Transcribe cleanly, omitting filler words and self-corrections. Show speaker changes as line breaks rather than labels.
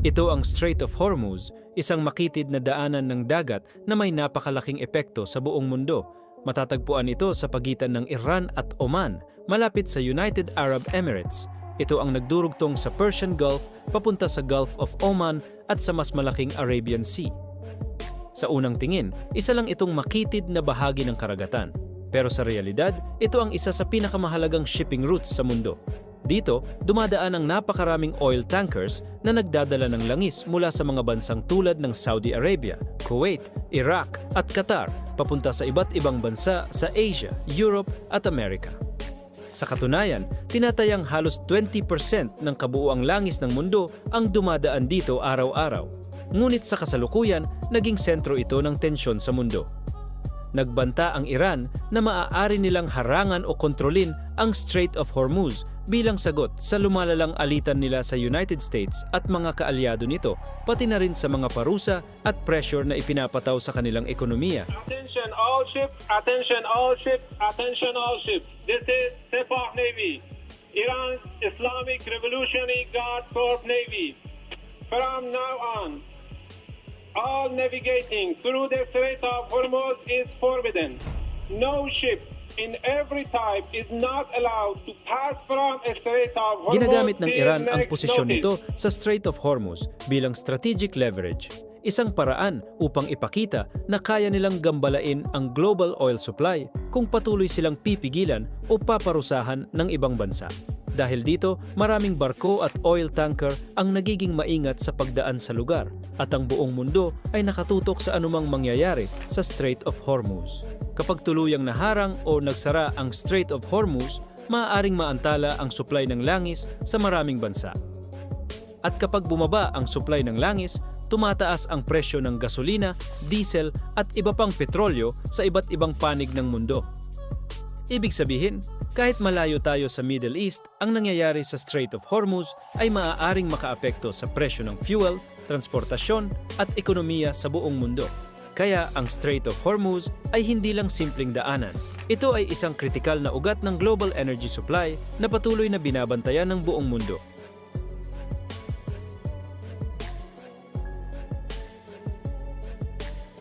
Ito ang Strait of Hormuz, isang makitid na daanan ng dagat na may napakalaking epekto sa buong mundo. Matatagpuan ito sa pagitan ng Iran at Oman, malapit sa United Arab Emirates. Ito ang nagdurugtong sa Persian Gulf papunta sa Gulf of Oman at sa mas malaking Arabian Sea. Sa unang tingin, isa lang itong makitid na bahagi ng karagatan. Pero sa realidad, ito ang isa sa pinakamahalagang shipping routes sa mundo. Dito, dumadaan ang napakaraming oil tankers na nagdadala ng langis mula sa mga bansang tulad ng Saudi Arabia, Kuwait, Iraq at Qatar papunta sa iba't ibang bansa sa Asia, Europe at Amerika. Sa katunayan, tinatayang halos 20% ng kabuuang langis ng mundo ang dumadaan dito araw-araw. Ngunit sa kasalukuyan, naging sentro ito ng tensyon sa mundo. Nagbanta ang Iran na maaari nilang harangan o kontrolin ang Strait of Hormuz bilang sagot sa lumalalang alitan nila sa United States at mga kaalyado nito, pati na rin sa mga parusa at pressure na ipinapataw sa kanilang ekonomiya.
Attention all ships, attention all ships, attention all ships. This is Sepah Navy, Iran's Islamic Revolutionary Guard Corps Navy. From now on, all navigating through the Strait of Hormuz is forbidden. No ship in every type is not allowed to pass from a Strait of Hormuz.
Ginagamit ng Iran ang
next
posisyon
notice.
nito sa Strait of Hormuz bilang strategic leverage, isang paraan upang ipakita na kaya nilang gambalain ang global oil supply kung patuloy silang pipigilan o paparusahan ng ibang bansa. Dahil dito, maraming barko at oil tanker ang nagiging maingat sa pagdaan sa lugar at ang buong mundo ay nakatutok sa anumang mangyayari sa Strait of Hormuz. Kapag tuluyang naharang o nagsara ang Strait of Hormuz, maaaring maantala ang supply ng langis sa maraming bansa. At kapag bumaba ang supply ng langis, tumataas ang presyo ng gasolina, diesel at iba pang petrolyo sa iba't ibang panig ng mundo. Ibig sabihin, kahit malayo tayo sa Middle East, ang nangyayari sa Strait of Hormuz ay maaaring makaapekto sa presyo ng fuel, transportasyon at ekonomiya sa buong mundo. Kaya ang Strait of Hormuz ay hindi lang simpleng daanan. Ito ay isang kritikal na ugat ng global energy supply na patuloy na binabantayan ng buong mundo.